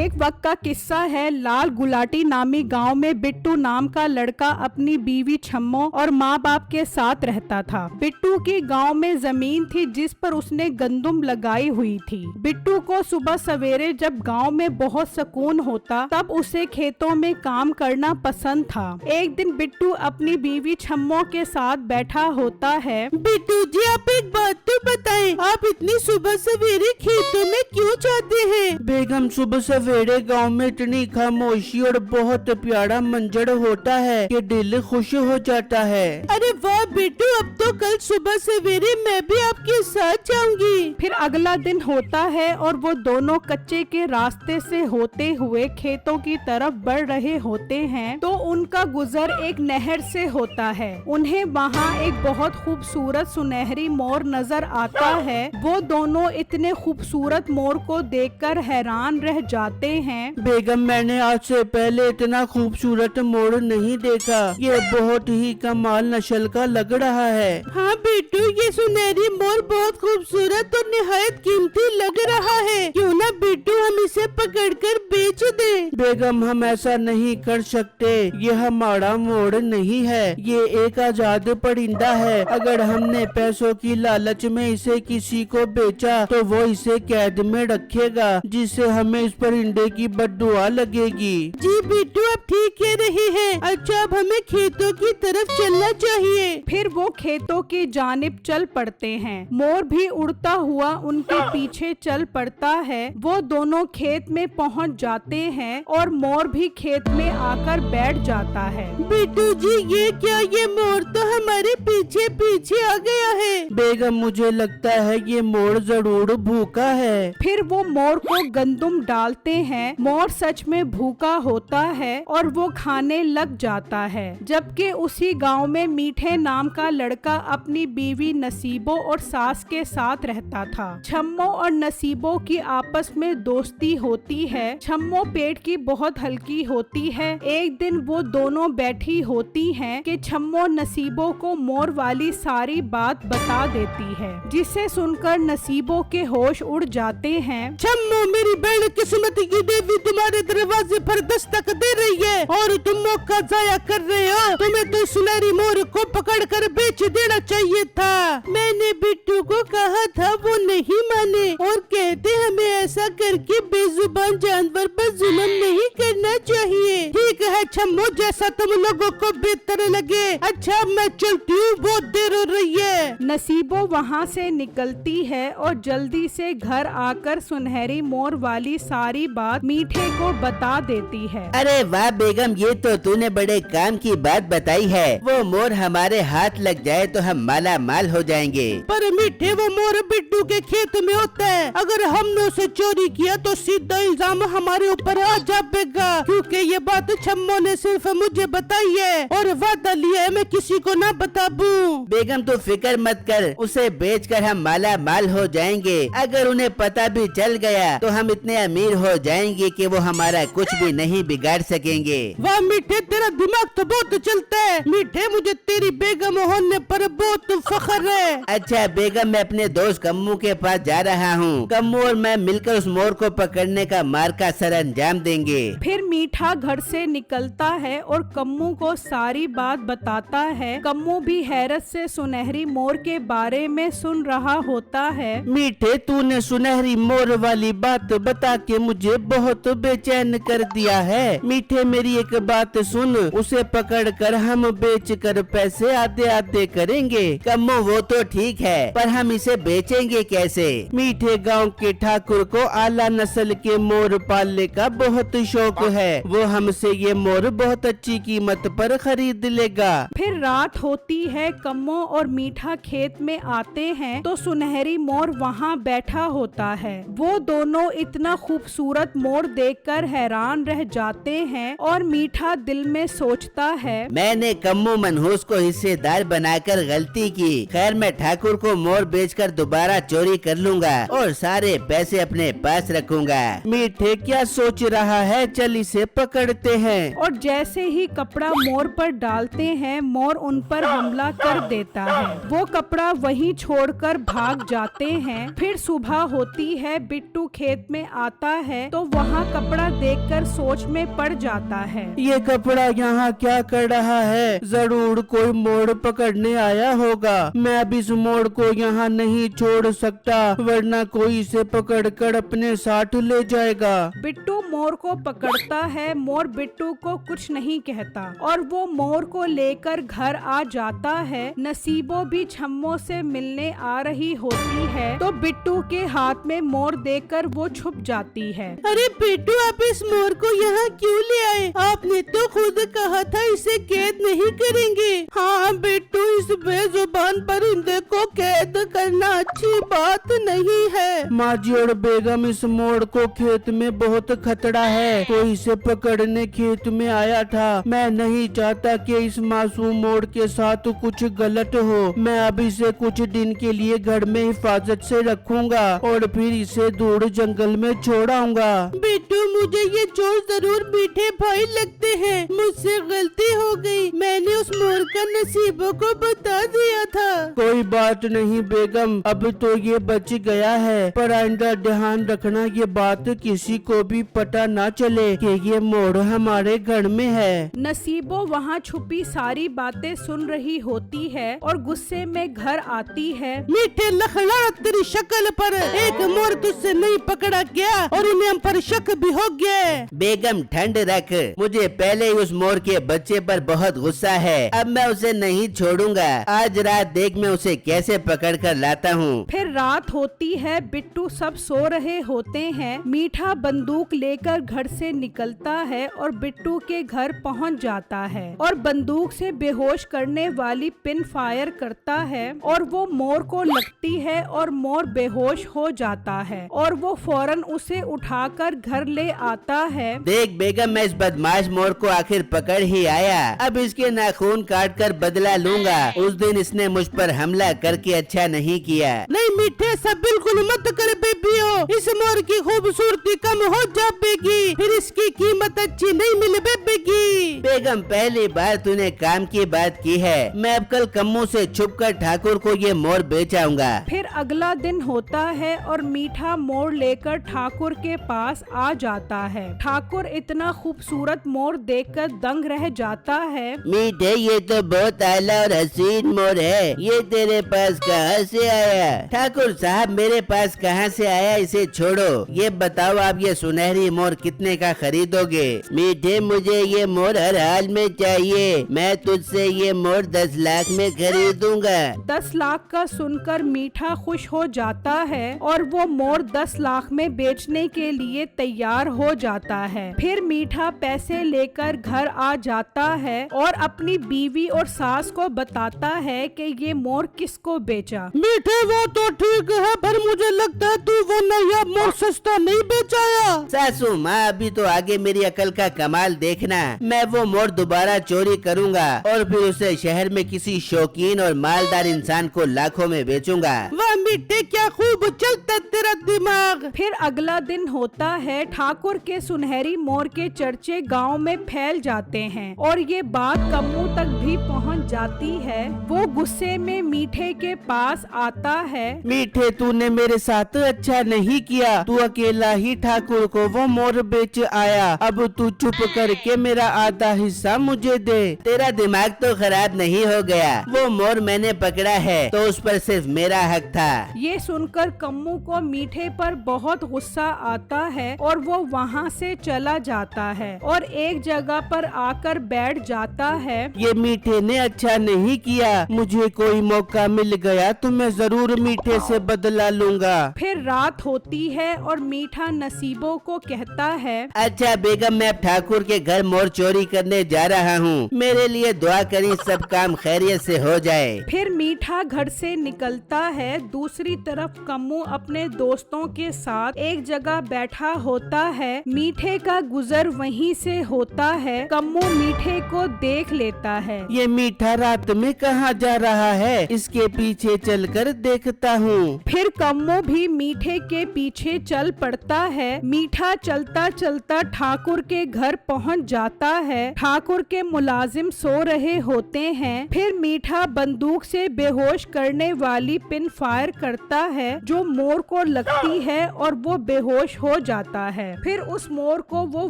एक वक्त का किस्सा है। लाल गुलाटी नामी गांव में बिट्टू नाम का लड़का अपनी बीवी छम्मो और माँ बाप के साथ रहता था। बिट्टू की गांव में जमीन थी जिस पर उसने गंदुम लगाई हुई थी। बिट्टू को सुबह सवेरे जब गांव में बहुत सुकून होता तब उसे खेतों में काम करना पसंद था। एक दिन बिट्टू अपनी बीवी छम्मो के साथ बैठा होता है। बिट्टू जी, आप एक बात तो बताएं, आप इतनी सुबह सवेरे खेतों में क्यों जाते हैं? बेगम, सुबह सवेरे गांव में इतनी खामोशी और बहुत प्यारा मंजर होता है कि दिल खुश हो जाता है। अरे वाह बिट्टू, अब तो कल सुबह सवेरे मैं भी आपके साथ जाऊंगी। फिर अगला दिन होता है और वो दोनों कच्चे के रास्ते से होते हुए खेतों की तरफ बढ़ रहे होते हैं तो उनका गुजर एक नहर से होता है। उन्हें वहाँ एक बहुत खूबसूरत सुनहरी मोर नजर आता है। वो दोनों इतने खूबसूरत मोर को देखकर हैरान रह जाते हैं। बेगम, मैंने आज से पहले इतना खूबसूरत मोर नहीं देखा। ये बहुत ही कमाल नस्ल का लग रहा है। हाँ बिट्टू, ये सुनहरी मोर बहुत खूबसूरत और निहायत कीमती लग रहा है। क्यों ना बिट्टू हम इसे पकड़कर बेच दें? बेगम, हम ऐसा नहीं कर सकते। ये हमारा मोर नहीं है, ये एक आजाद परिंदा है। अगर हमने पैसों की लालच में इसे किसी को बेचा तो वो इसे कैद में रखेगा, जिससे हमें इस परिंदे की बद्दुआ लगेगी। जी बिट्टू, आप ठीक कह रहे हैं। अच्छा, अब हमें खेतों की तरफ चलना चाहिए। फिर वो खेतों की जानिब चल पड़ते हैं। मोर भी उड़ता हुआ उनके पीछे चल पड़ता है। वो दोनों खेत में पहुंच जाते हैं और मोर भी खेत में आकर बैठ जाता है। बिट्टू जी, ये क्या? ये मोर तो हमारे पीछे पीछे आ गया है। बेगम, मुझे लगता है ये मोर जरूर भूखा है। फिर वो मोर को गंदुम डालते हैं। मोर सच में भूखा होता है और वो खाने लग जाता है। जबकि उसी गांव में मीठे नाम का लड़का अपनी बीवी नसीबो और सास के साथ रहता था। छम्मो और नसीबो की आपस में दोस्ती होती है। छम्मो पेट की बहुत हल्की होती है। एक दिन वो दोनों बैठी होती हैं कि छम्मो नसीबो को मोर वाली सारी बात बता देती है, जिसे सुनकर नसीबो के होश उड़ जाते हैं। छम्मो, मेरी बहन किस्मत की देवी तुम्हारे दरवाजे पर दस्तक दे रही है और तुम मौका जाया कर रहे हो। तुम्हें तो सुनहरी मोर को पकड़कर बेच देना चाहिए था। मैंने बिट्टू को कहा था, वो नहीं माने और कहते हमें ऐसा करके बेजुबान जानवर पर जुल्म नहीं करना चाहिए। ठीक है छम्मो, जैसा तुम लोगों को बेहतर लगे। अच्छा, मैं चलती हूँ, बहुत देर हो रही है। नसीबो वहाँ से निकलती है और जल्दी से घर आकर सुनहरी मोर वाली सारी बात मीठे को बता देती है। अरे वाह बेगम, ये तो तूने बड़े काम की बात बताई है। वो मोर हमारे हाथ लग जाए तो हम माला माल हो जाएंगे। पर मीठे, वो मोर बिट्टू के खेत में होता है। अगर हमने उसे चोरी किया तो सीधा इल्जाम हमारे ऊपर आ जाएगा, क्योंकि ये बात छम्मो ने सिर्फ मुझे बताई है और वादा लिया है मैं किसी को ना बताऊं। बेगम, तू फिक्र मत कर, उसे बेचकर हम माला माल हो जाएंगे। अगर उन्हें पता भी चल गया तो हम इतने अमीर हो जाएंगे कि वो हमारा कुछ भी नहीं बिगाड़ सकेंगे। वाह मीठे, तेरा दिमाग तो बहुत चलता है। मीठे, मुझे तेरी बेगम होने पर बहुत फख्र है। अच्छा बेगम, मैं अपने दोस्त कम्मू के पास जा रहा हूँ। कम्मू और मैं मिलकर उस मोर को पकड़ने का मार का सर अंजाम देंगे। फिर मीठा घर से निकलता है और कम्मू को सारी बात बताता है। कम्मू भी हैरत से सुनहरी मोर के बारे में सुन रहा होता है। मीठे, तूने सुनहरी मोर वाली बात बता के मुझे बहुत बेचैन कर दिया है। मीठे, मेरी एक बात सुन, उसे पकड़कर हम बेचकर पैसे आधे आधे करेंगे। कम्मू, वो तो ठीक है, पर हम इसे बेचेंगे कैसे? मीठे, गांव के ठाकुर को आला नस्ल के मोर पालने का बहुत शौक है। वो हमसे ये मोर बहुत अच्छी कीमत पर खरीद लेगा। फिर रात होती है। कम्मो और मीठा खेत में आते हैं तो सुनहरी मोर वहाँ बैठा होता है। वो दोनों इतना खूबसूरत मोर देखकर हैरान रह जाते हैं और मीठा दिल में सोचता है, मैंने कम्मू मनहूस को हिस्सेदार बनाकर गलती की। खैर, मैं ठाकुर को मोर बेचकर दोबारा चोरी कर लूंगा और सारे पैसे अपने पास रखूंगा। मीठे, क्या सोच रहा है? चल इसे पकड़ते हैं। और जैसे ही कपड़ा मोर पर डालते हैं मोर उन पर हमला कर देता है। वो कपड़ा वहीं छोड़कर भाग जाते हैं। फिर सुबह होती है, बिट्टू खेत में आता है तो वहाँ कपड़ा देखकर सोच में पड़ जाता है। ये कपड़ा यहाँ क्या कर रहा है? जरूर कोई मोड़ पकड़ने आया होगा। मैं अब इस मोड़ को यहाँ नहीं छोड़ सकता, वरना कोई इसे पकड़कर अपने साथ ले जाएगा। बिट्टू मोर को पकड़ता है। मोर बिट्टू को कुछ नहीं कहता और वो मोर को लेकर घर आ जाता है। नसीबो भी छम्मो से मिलने आ रही होती है तो बिट्टू के हाथ में मोर देखकर वो छुप जाती है। अरे बिट्टू, आप इस मोर को यहाँ क्यों ले आए? आपने तो खुद कहा था इसे कैद नहीं करेंगे। हाँ बिट्टू, इस बेजुबान परिंदे को कैद करना अच्छी बात नहीं है। माँ जी और बेगम, इस मोड़ को खेत में बहुत खतरा है। कोई इसे पकड़ने खेत में आया था। मैं नहीं चाहता कि इस मासूम मोड़ के साथ कुछ गलत हो। मैं अब इसे कुछ दिन के लिए घर में हिफाजत से रखूंगा और फिर इसे दूर जंगल में छोड़ाऊंगा। बिट्टू, मुझे ये चोर जरूर मीठे भाई लगते हैं। मुझसे गलती हो गई, मैंने उस मोर का नसीबों को बता दिया था। कोई बात नहीं बेगम, अब तो ये बच गया है, पर आइंदा ध्यान रखना ये बात किसी को भी पता ना चले कि ये मोड़ हमारे घर में है। नसीबो वहाँ छुपी सारी बातें सुन रही होती है और गुस्से में घर आती है। मीठे लखड़ा, तेरी शक्ल पर एक मोर तुझसे नहीं पकड़ा गया और उन्हें हम पर शक भी हो गया। बेगम ठंड रख, मुझे पहले ही उस मोर के बच्चे पर बहुत गुस्सा है। अब मैं उसे नहीं छोड़ूंगा। आज रात देख मैं उसे कैसे पकड़ कर लाता हूँ। फिर रात होती है, बिट्टू सब सो रहे होते हैं। मीठा बंदूक लेकर घर से निकलता है और बिट्टू के घर पहुंच जाता है और बंदूक से बेहोश करने वाली पिन फायर करता है और वो मोर को लगती है और मोर बेहोश हो जाता है और वो फौरन उसे उठाकर घर ले आता है। देख बेगम, मैं इस बदमाश मोर को आखिर पकड़ ही आया। अब इसके नाखून काट कर बदला लूंगा। उस दिन इसने मुझ पर हमला करके अच्छा नहीं किया। नहीं मीठे, सब बिल्कुल मत कर बेबियो। इस मोर की खूबसूरती कम हो जाएगी, फिर इसकी कीमत अच्छी नहीं मिल बेबेगी। बेगम, पहली बार तूने काम की बात की है। मैं अब कल कम्मू से छुपकर ठाकुर को ये मोर बेचाऊंगा। फिर अगला दिन होता है और मीठा मोर लेकर ठाकुर के पास आ जाता है। ठाकुर इतना खूबसूरत मोर देखकर दंग रह जाता है। मीठे, ये तो बहुत आला और हसीन मोर है। ये तेरे पास कहाँ से आया? ठाकुर साहब, मेरे पास कहाँ से आया? इसे छोड़ो। ये बताओ, आप ये सुनहरी मोर कितने का खरीदोगे? मीठे, मुझे ये मोर हर हाल में चाहिए। मैं तुझसे ये मोर 10 लाख में खरीदूंगा। 10 लाख का सुनकर मीठा खुश हो जाता है और वो मोर 10 लाख में बेचने के लिए तैयार हो जाता है। फिर मीठा पैसे लेकर घर आ जाता है और अपनी बीवी और सास को बताता है कि ये मोर किसको बेचा। मीठे, वो तो ठीक है, पर मुझे लगता है तू वो नया मोर सस्ता नहीं बेचाया। सासू माँ, अभी तो आगे मेरी अकल का कमाल देखना। मैं वो मोर दोबारा चोरी करूँगा और फिर उसे शहर में किसी शौकीन और मालदार इंसान को लाखों में बेचूंगा। वाह मीठे, क्या खूब चलता तेरा दिमाग। फिर अगला दिन होता है। ठाकुर के सुनहरी मोर के चर्चे गांव में फैल जाते हैं और ये बात कम्मू तक भी पहुंच जाती है। वो गुस्से में मीठे के पास आता है। मीठे, तूने मेरे साथ अच्छा नहीं किया। तू अकेला ही ठाकुर को वो मोर बेच आया। अब तू चुप करके मेरा आधा हिस्सा मुझे दे। तेरा दिमाग तो खराब नहीं हो गया? वो मोर मैंने पकड़ा है तो उस पर सिर्फ मेरा हक था। ये सुनकर कम्मू को मीठे पर बहुत गुस्सा आता है और वो वहाँ से चला जाता है और एक जगह पर आकर बैठ जाता है। ये मीठे ने अच्छा नहीं किया। मुझे कोई मौका मिल गया तो मैं जरूर मीठे से बदला लूंगा। फिर रात होती है और मीठा नसीबों को कहता है, अच्छा बेगम, मैं अब ठाकुर के घर मोर चोरी करने करने जा रहा हूँ। मेरे लिए दुआ करें, सब काम खैरियत से हो जाए। फिर मीठा घर से निकलता है। दूसरी तरफ कम्मू अपने दोस्तों के साथ एक जगह बैठा होता है। मीठे का गुजर वहीं से होता है। कम्मू मीठे को देख लेता है। ये मीठा रात में कहाँ जा रहा है? इसके पीछे चलकर देखता हूँ। फिर कम्मू भी मीठे के पीछे चल पड़ता है। मीठा चलता चलता ठाकुर के घर पहुंच जाता है। ठाकुर के मुलाजिम सो रहे होते हैं। फिर मीठा बंदूक से बेहोश करने वाली पिन फायर करता है जो मोर को लगती है और वो बेहोश हो जाता है। फिर उस मोर को वो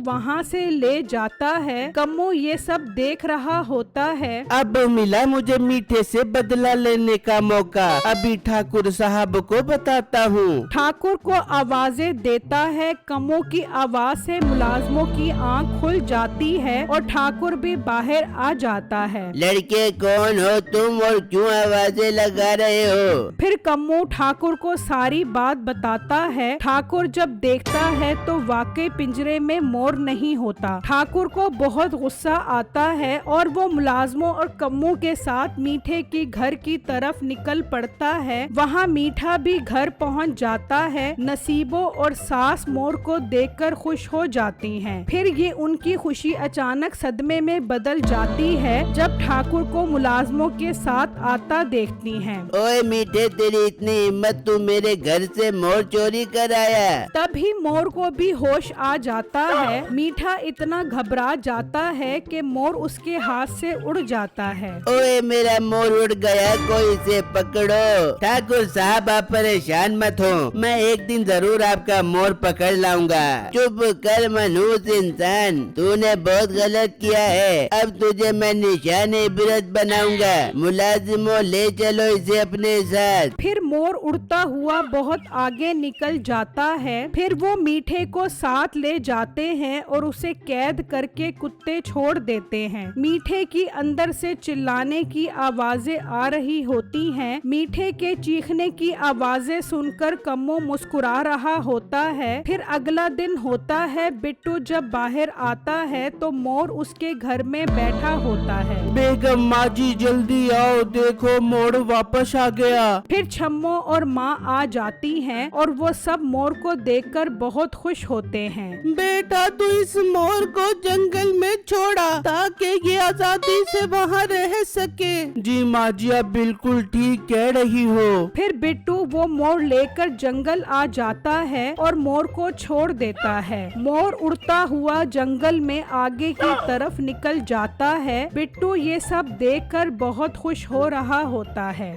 वहाँ से ले जाता है। कम्मू ये सब देख रहा होता है। अब मिला मुझे मीठे से बदला लेने का मौका। अभी ठाकुर साहब को बताता हूँ। ठाकुर को आवाजें देता है। कम्मू की आवाज से मुलाजमों की आंख खुल जाती है और ठाकुर भी बाहर आ जाता है। लड़के कौन हो तुम और क्यों आवाजें लगा रहे हो? फिर कम्मू ठाकुर को सारी बात बताता है। ठाकुर जब देखता है तो वाकई पिंजरे में मोर नहीं होता। ठाकुर को बहुत गुस्सा आता है और वो मुलाजमों और कम्मू के साथ मीठे की घर की तरफ निकल पड़ता है। वहाँ मीठा भी घर पहुँच जाता है। नसीबो और सास मोर को देखकर खुश हो जाती हैं। फिर ये उनकी खुशी अचानक सदमे में बदल जाती है जब ठाकुर को मुलाजमों के साथ आता देखती हैं। ओए मीठे, तेरी इतनी हिम्मत, तू मेरे घर से मोर चोरी कर आया? तभी मोर को भी होश आ जाता है। मीठा इतना घबरा जाता है कि मोर उसके हाथ से उड़ जाता है। ओए मेरा मोर उड़ गया, कोई इसे पकड़ो। ठाकुर साहब आप परेशान मत हो, मैं एक दिन जरूर आपका मोर पकड़ लाऊंगा। चुप कर मनहूस इंसान, तूने बहुत गलत किया है। अब तुझे मैं निशान इबरत बनाऊंगा। मुलाजिमों ले चलो इसे अपने साथ। फिर मोर उड़ता हुआ बहुत आगे निकल जाता है। फिर वो मीठे को साथ ले जाते हैं और उसे कैद करके कुत्ते छोड़ देते हैं। मीठे की अंदर से चिल्लाने की आवाजें आ रही होती हैं। मीठे के चीखने की आवाजें सुनकर कम्मू मुस्कुरा रहा होता है। फिर अगला दिन होता है। बिट्टू जब बाहर आता है तो मोर उसके घर में बैठा होता है। बेगम माँ जी जल्दी आओ, देखो मोर वापस आ गया। फिर छम्मो और माँ आ जाती हैं और वो सब मोर को देखकर बहुत खुश होते हैं। बेटा तू इस मोर को जंगल में छोड़ा ताकि ये आजादी से वहाँ रह सके। जी माँ जी, आप बिल्कुल ठीक कह रही हो। फिर बिट्टू वो मोर लेकर जंगल आ जाता है और मोर को छोड़ देता है। मोर उड़ता हुआ जंगल में आगे की तरफ निकल जाता है। बिट्टू ये सब देखकर बहुत खुश हो रहा होता है।